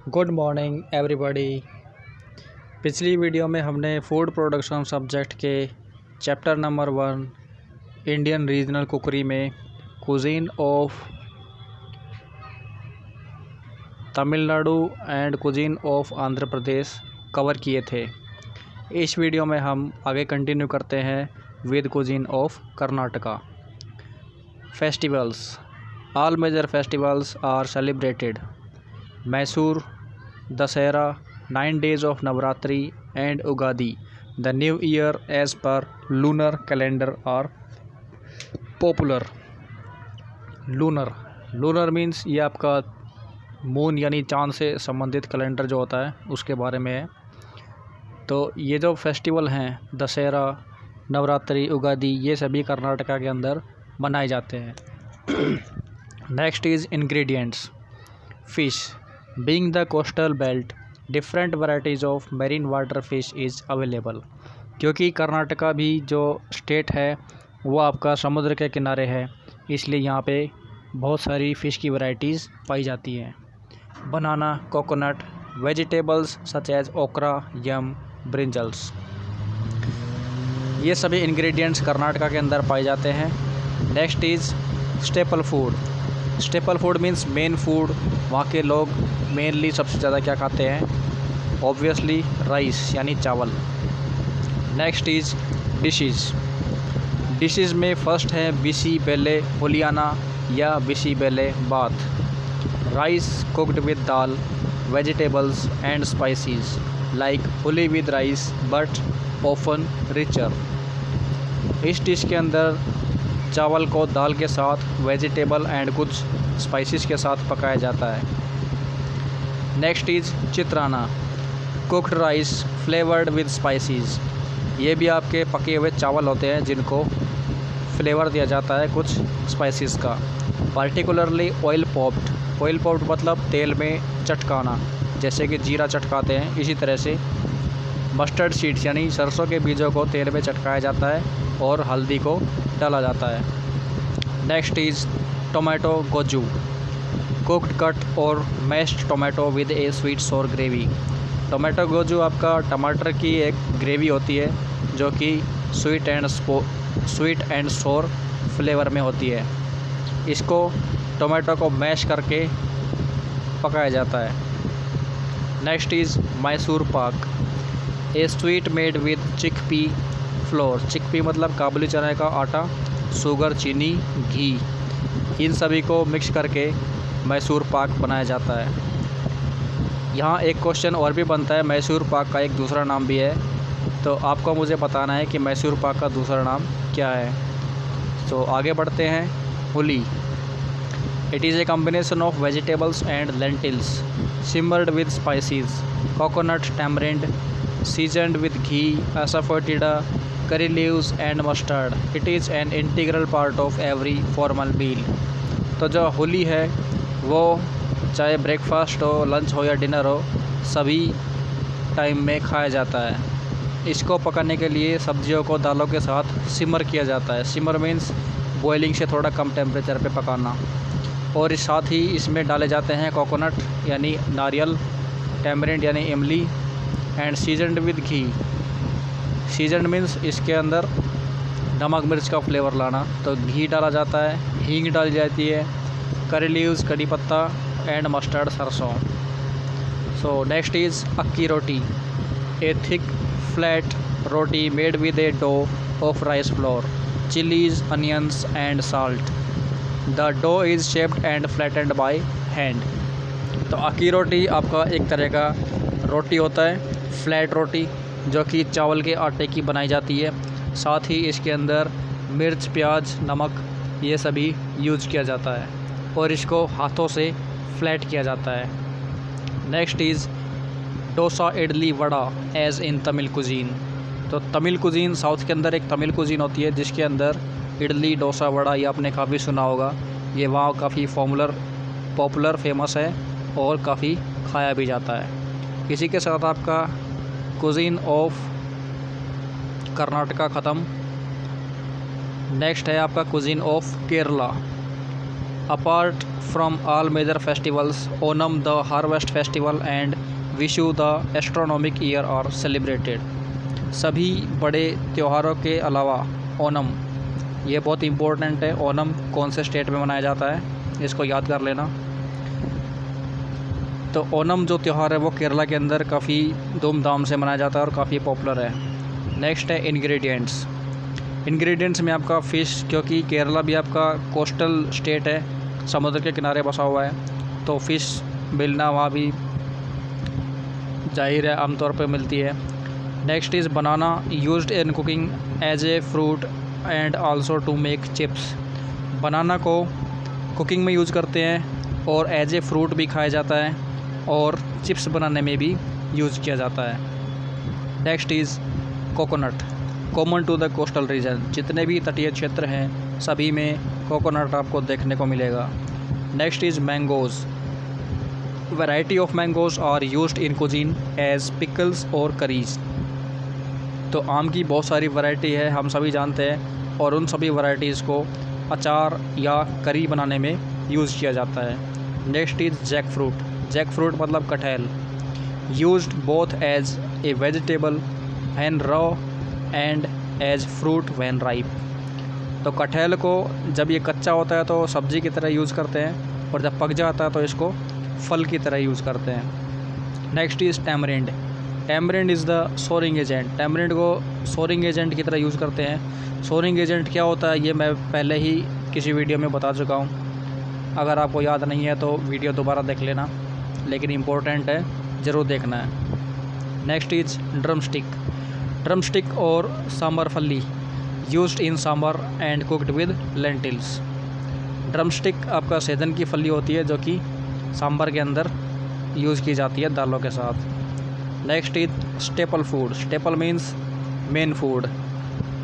Good morning everybody. पिछली video में हमने फूड प्रोडक्शन सब्जेक्ट के चैप्टर नंबर 1 इंडियन रीजनल कुकरी में cuisine of Tamil Nadu and cuisine of Andhra Pradesh cover किए थे। इस वीडियो में हम आगे कंटिन्यू करते हैं with cuisine of Karnataka. Festivals. All major festivals are celebrated. Mysore, Dasera, 9 days of Navratri and Ugadi, the new year as per lunar calendar are popular. Lunar means ये आपका मून यानी चाँद से संबंधित कैलेंडर जो होता है उसके बारे में है। तो ये जो फेस्टिवल हैं दशहरा, नवरात्रि, उगादी, ये सभी कर्नाटका के अंदर मनाए जाते हैं। Next is ingredients. Fish. Being the coastal belt, different varieties of marine water fish is available। क्योंकि कर्नाटका भी जो स्टेट है वो आपका समुद्र के किनारे है, इसलिए यहाँ पे बहुत सारी फ़िश की वैरायटीज़ पाई जाती हैं। बनाना, कोकोनट, वेजिटेबल्स सच एज ओकरा, यम, ब्रिंजल्स, ये सभी इंग्रेडिएंट्स कर्नाटका के अंदर पाए जाते हैं। Next is staple food. Staple food means main food. वहाँ के लोग मेनली सबसे ज़्यादा क्या खाते हैं? ऑब्वियसली राइस यानी चावल। नेक्स्ट इज़ डिशेज़ में फर्स्ट है बिसी बेले हुलियाना या bisi bele bath. Rice cooked with dal, vegetables and spices like huli with rice but often richer. इस डिश के अंदर चावल को दाल के साथ वेजिटेबल एंड कुछ स्पाइसेस के साथ पकाया जाता है। Next is chitranna, cooked rice flavoured with spices. ये भी आपके पके हुए चावल होते हैं जिनको फ्लेवर दिया जाता है कुछ स्पाइसेस का। पार्टिकुलरली ऑयल पॉप्ड मतलब तेल में चटकाना, जैसे कि जीरा चटकाते हैं, इसी तरह से मस्टर्ड सीड्स यानी सरसों के बीजों को तेल में चटकाया जाता है और हल्दी को डाला जाता है। Next is tomato gojju, cooked cut और mashed tomato with a sweet sour gravy. Tomato gojju आपका टमाटर की एक ग्रेवी होती है जो कि स्वीट एंड सोर फ्लेवर में होती है। इसको टोमेटो को मैश करके पकाया जाता है। Next is Mysore pak, A sweet made with chickpea floor. Chickpea मतलब काबुली चने का आटा, शुगर, चीनी, घी, इन सभी को मिक्स करके मैसूर पाक बनाया जाता है। यहाँ एक क्वेश्चन और भी बनता है, मैसूर पाक का एक दूसरा नाम भी है, तो आपको मुझे बताना है कि मैसूर पाक का दूसरा नाम क्या है। तो आगे बढ़ते हैं। Huli. It is a combination of vegetables and lentils simmered with spices, coconut, tamarind, seasoned with ghee, asafoetida, curry leaves and mustard. It is an integral part of every formal meal। तो जो होली है वो चाहे ब्रेकफास्ट हो, lunch हो या dinner हो, सभी टाइम में खाया जाता है। इसको पकाने के लिए सब्जियों को दालों के साथ सिमर किया जाता है। सिमर मीन्स बॉइलिंग से थोड़ा कम टेम्परेचर पे पकाना। और इस साथ ही इसमें डाले जाते हैं कोकोनट यानी नारियल, टैमरिंड यानी इमली, and seasoned with ghee. Seasoned means इसके अंदर नमक मिर्च का फ्लेवर लाना, तो घी डाला जाता है, हींग डाली जाती है, करी लीव्स कड़ी पत्ता एंड मस्टर्ड सरसों। So next is akki roti, a thick flat roti made with a dough of rice flour, chillies, onions and salt. The dough is shaped and flattened by hand. तो अक्की रोटी आपका एक तरह का रोटी होता है, फ्लैट रोटी, जो कि चावल के आटे की बनाई जाती है। साथ ही इसके अंदर मिर्च, प्याज, नमक ये सभी यूज किया जाता है और इसको हाथों से फ्लैट किया जाता है। Next is dosa, idli, vada as in Tamil cuisine. तो तमिल कुजीन, साउथ के अंदर एक तमिल कुजीन होती है जिसके अंदर इडली, डोसा, वड़ा ये आपने काफ़ी सुना होगा। ये वहाँ काफ़ी पॉपुलर फेमस है और काफ़ी खाया भी जाता है। इसी के साथ आपका कुजीन ऑफ कर्नाटका ख़त्म। नेक्स्ट है आपका cuisine of Kerala. Apart from all major festivals, Onam, the harvest festival, and Vishu, the astronomic year are celebrated. सभी बड़े त्योहारों के अलावा ओनम, ये बहुत इम्पोर्टेंट है। ओनम कौन से स्टेट में मनाया जाता है, इसको याद कर लेना। तो ओनम जो त्यौहार है वो केरला के अंदर काफ़ी धूमधाम से मनाया जाता है और काफ़ी पॉपुलर है। नेक्स्ट है इंग्रेडिएंट्स। इंग्रेडिएंट्स में आपका फ़िश, क्योंकि केरला भी आपका कोस्टल स्टेट है, समुद्र के किनारे बसा हुआ है, तो फ़िश मिलना वहाँ भी जाहिर है आमतौर पर मिलती है। Next is banana, used in cooking as a fruit and also to make chips. Banana को कुकिंग में यूज़ करते हैं और एज ए फ्रूट भी खाया जाता है और चिप्स बनाने में भी यूज़ किया जाता है। Next is coconut, common to the coastal region. जितने भी तटीय क्षेत्र हैं सभी में कोकोनट आपको देखने को मिलेगा। Next is mangoes, variety of mangoes are used in cuisine as pickles और करीज। तो आम की बहुत सारी वैरायटी है, हम सभी जानते हैं, और उन सभी वैरायटीज़ को अचार या करी बनाने में यूज़ किया जाता है। Next is jackfruit, jackfruit मतलब कटहल, used both as a vegetable when raw and as fruit when ripe. तो कटहल को जब ये कच्चा होता है तो सब्ज़ी की तरह यूज़ करते हैं, और जब पक जाता है तो इसको फल की तरह यूज़ करते हैं। Next is tamarind, tamarind is the souring agent. Tamarind को सोरिंग एजेंट की तरह यूज़ करते हैं। सोरिंग एजेंट क्या होता है ये मैं पहले ही किसी वीडियो में बता चुका हूँ, अगर आपको याद नहीं है तो वीडियो दोबारा देख लेना, लेकिन इम्पोर्टेंट है, ज़रूर देखना है। Next is drumstick, drumstick और सांबर फली, used in sambar and cooked with lentils. Drumstick आपका सेदन की फली होती है जो कि सांबर के अंदर यूज़ की जाती है दालों के साथ। Next is staple food, staple means main food,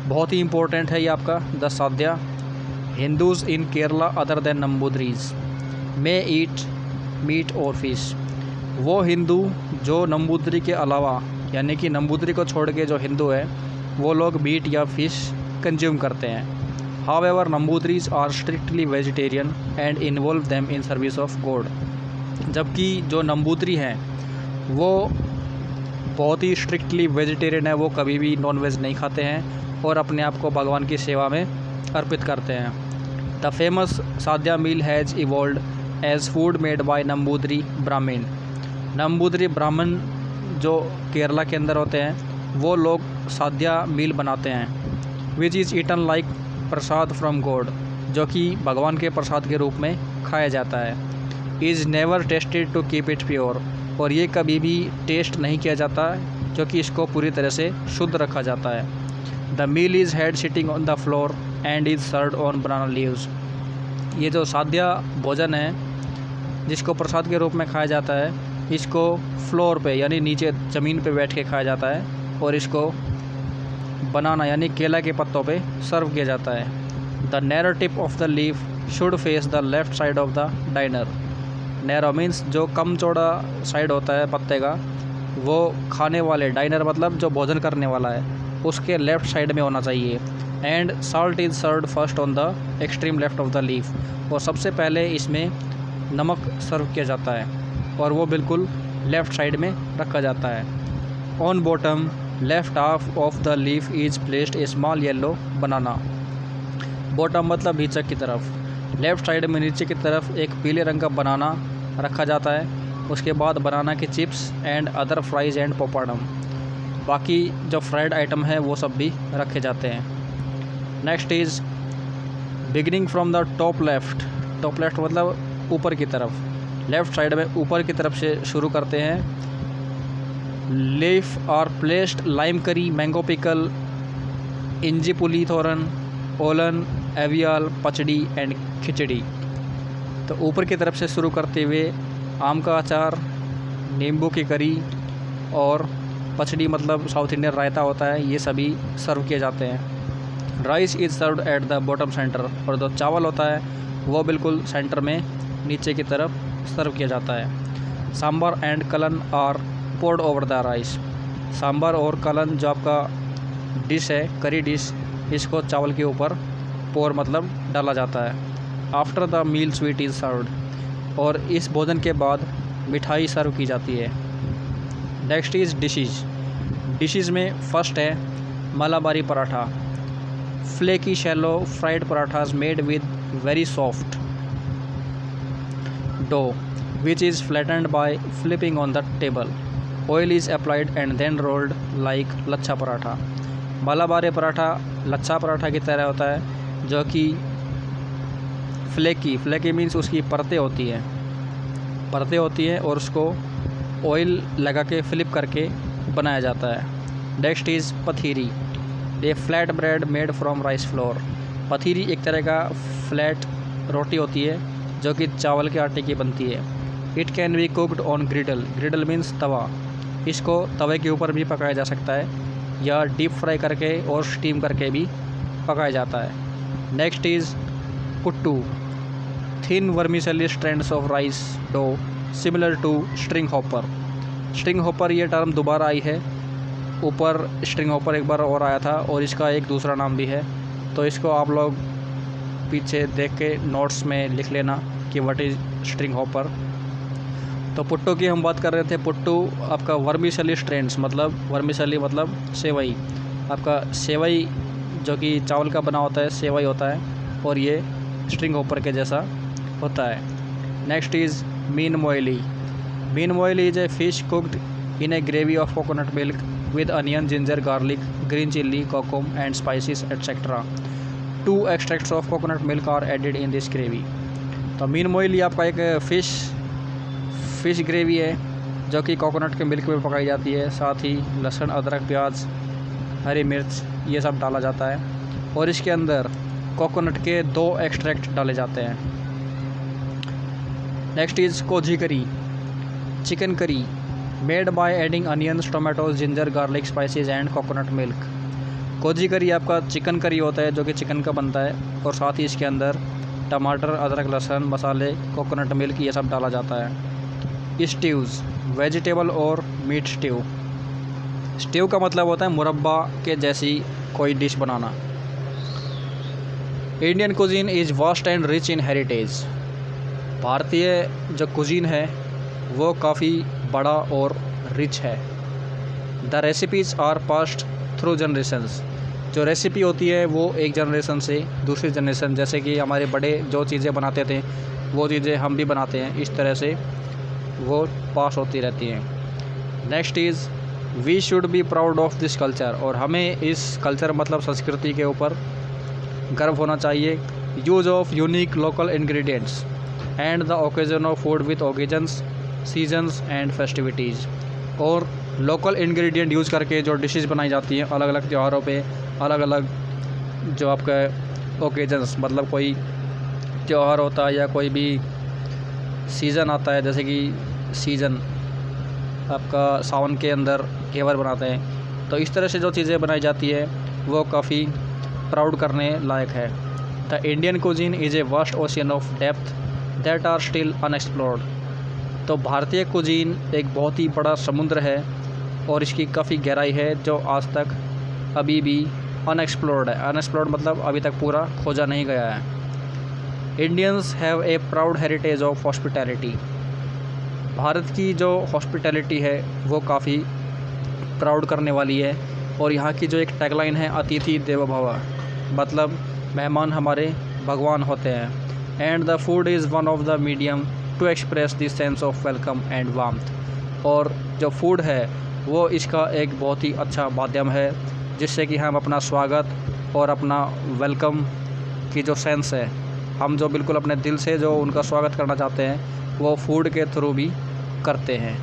बहुत ही इम्पोर्टेंट है ये आपका द साध्या। हिंदूज़ इन केरला अदर देन नंबूदरीज मे ईट मीट और फिश। वो हिंदू जो नंबूदरी के अलावा, यानी कि नंबूदरी को छोड़ के जो हिंदू है वो लोग मीट या फ़िश कंज्यूम करते हैं। However Namboodiris are strictly vegetarian and involve them in service of god. जबकि जो नंबूदरी हैं वो बहुत ही स्ट्रिक्टली वेजिटेरियन है, वो कभी भी नॉन वेज नहीं खाते हैं और अपने आप को भगवान की सेवा में अर्पित करते हैं। The famous sadhya meal has evolved as food made by Namboodiri Brahmin. Namboodiri ब्राह्मण जो केरला के अंदर होते हैं वो लोग साध्या मील बनाते हैं, which is eaten like prasad from God, जो कि भगवान के प्रसाद के रूप में खाया जाता है। Is never tasted to keep it pure, और ये कभी भी टेस्ट नहीं किया जाता क्योंकि इसको पूरी तरह से शुद्ध रखा जाता है। The meal is had sitting on the floor and is served on banana leaves. ये जो साध्या भोजन है जिसको प्रसाद के रूप में खाया जाता है, इसको फ्लोर पे यानी नीचे ज़मीन पे बैठ के खाया जाता है और इसको बनाना यानी केला के पत्तों पे सर्व किया जाता है। The narrow tip of the leaf should face the left side of the dinar. Narrow means जो कम चौड़ा साइड होता है पत्ते का, वो खाने वाले, डाइनर मतलब जो भोजन करने वाला है, उसके लेफ़्ट साइड में होना चाहिए। And salt is served first on the extreme left of the leaf, और सबसे पहले इसमें नमक सर्व किया जाता है और वो बिल्कुल लेफ़्ट साइड में रखा जाता है। On bottom left half of the leaf is placed a small yellow banana. Bottom मतलब नीचे की तरफ, लेफ़्ट साइड में नीचे की तरफ एक पीले रंग का बनाना रखा जाता है। उसके बाद बनाना के chips and other fries and papadam, बाकी जो फ्राइड आइटम है वो सब भी रखे जाते हैं। Next is beginning from the top left, top left मतलब ऊपर की तरफ, लेफ़्ट साइड में ऊपर की तरफ से शुरू करते हैं। Leaf are placed lime curry, mango pickle, inji puli thoran, olan, avial, pachadi and khichdi. तो ऊपर की तरफ से शुरू करते हुए आम का अचार, नींबू की करी और पचड़ी मतलब साउथ इंडियन रायता होता है, ये सभी सर्व किए जाते हैं। Rice is served at the bottom centre, और जो चावल होता है वो बिल्कुल सेंटर में नीचे की तरफ सर्व किया जाता है। Sambar and kalan are poured over the rice. Sambar और कलन जो आपका डिश है, करी डिश, इसको चावल के ऊपर पोर मतलब डाला जाता है। After the meal sweet is served, और इस भोजन के बाद मिठाई सर्व की जाती है। Next is dishes. डिशेज में फर्स्ट है Malabari paratha, flaky shallow fried parathas made with very soft dough which is flattened by flipping on the table. Oil is applied and then rolled like lachha paratha. मलाबारी paratha lachha paratha की तरह होता है, जो कि फ्लेकी मीन्स उसकी परतें होती हैं और उसको ऑयल लगा के फ्लिप करके बनाया जाता है। नेक्स्ट इज़ पथीरी, ये flat bread made from rice flour. Pathiri एक तरह का फ्लैट रोटी होती है जो कि चावल के आटे की बनती है। It can be cooked on griddle means tawa, इसको तवे के ऊपर भी पकाया जा सकता है या डीप फ्राई करके और स्टीम करके भी पकाया जाता है। Next is puttu, thin vermicelli strands of rice dough similar to string hopper ये टर्म दोबारा आई है, ऊपर स्ट्रिंग होपर एक बार और आया था और इसका एक दूसरा नाम भी है, तो इसको आप लोग पीछे देख के नोट्स में लिख लेना कि व्हाट इज़ स्ट्रिंग होपर। तो पुट्टू की हम बात कर रहे थे। पुट्टू आपका वर्मिसेली स्ट्रैंड्स मतलब सेवई, आपका सेवई जो कि चावल का बना होता है सेवई होता है और ये स्ट्रिंग होपर के जैसा होता है। Next is meen moily is a fish cooked in a gravy of coconut milk with onion ginger garlic green chilli kokum and spices etcetera. 2 extracts of coconut milk are added in this gravy. तो मीन मोइली आपका एक fish gravy है जो कि coconut के milk में पकाई जाती है, साथ ही लहसुन अदरक प्याज हरी मिर्च ये सब डाला जाता है और इसके अंदर कोकोनट के 2 एक्सट्रैक्ट डाले जाते हैं। Next is kozhi curry, chicken curry made by adding onions tomatoes ginger garlic spices and coconut milk. Kozhi curry आपका चिकन करी होता है जो कि चिकन का बनता है और साथ ही इसके अंदर टमाटर अदरक लहसुन मसाले कोकोनट मिल्क ये सब डाला जाता है। स्ट्यूज़, वेजिटेबल और मीट स्ट्यू का मतलब होता है मुरब्बा के जैसी कोई dish banana. Indian cuisine is vast and rich in heritage. भारतीय जो कुजीन है वो काफ़ी बड़ा और रिच है। The recipes are passed through generations, जो रेसिपी होती है वो एक जनरेशन से दूसरी जनरेशन, जैसे कि हमारे बड़े जो चीज़ें बनाते थे वो चीज़ें हम भी बनाते हैं, इस तरह से वो पास होती रहती हैं। Next is we should be proud of this culture, और हमें इस कल्चर मतलब संस्कृति के ऊपर गर्व होना चाहिए। Use of unique local ingredients and the occasion of food with occasions seasons and festivities, और लोकल इंग्रेडिएंट यूज़ करके जो डिशेस बनाई जाती हैं अलग अलग त्योहारों पे, अलग अलग जो आपका ओकेजन्स मतलब कोई त्यौहार होता है या कोई भी सीज़न आता है, जैसे कि सीज़न आपका सावन के अंदर घेवर बनाते हैं, तो इस तरह से जो चीज़ें बनाई जाती है वो काफ़ी प्राउड करने लायक है। The Indian cuisine is a vast ocean of depth that are still unexplored. तो भारतीय कुजीन एक बहुत ही बड़ा समुद्र है और इसकी काफ़ी गहराई है जो आज तक अभी भी अनएक्सप्लोर्ड है। अनएक्सप्लोर्ड मतलब अभी तक पूरा खोजा नहीं गया है। Indians have a proud heritage of hospitality. Bharat की जो हॉस्पिटैलिटी है वो काफ़ी प्राउड करने वाली है, और यहाँ की जो एक टैगलाइन है अतिथि देवो भव, मतलब मेहमान हमारे भगवान होते हैं। And the food is one of the medium to express this sense of welcome and warmth. और जो फूड है वो इसका एक बहुत ही अच्छा माध्यम है जिससे कि हम अपना स्वागत और अपना वेलकम की जो सेंस है, हम जो बिल्कुल अपने दिल से जो उनका स्वागत करना चाहते हैं वो फूड के थ्रू भी करते हैं।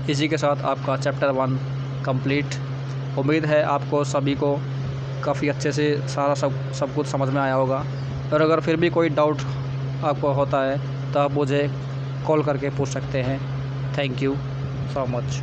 इसी के साथ आपका चैप्टर 1 कंप्लीट। उम्मीद है आपको सभी को काफ़ी अच्छे से सारा सब कुछ समझ में आया होगा, और अगर फिर भी कोई डाउट आपको होता है तो आप मुझे कॉल करके पूछ सकते हैं। Thank you so much.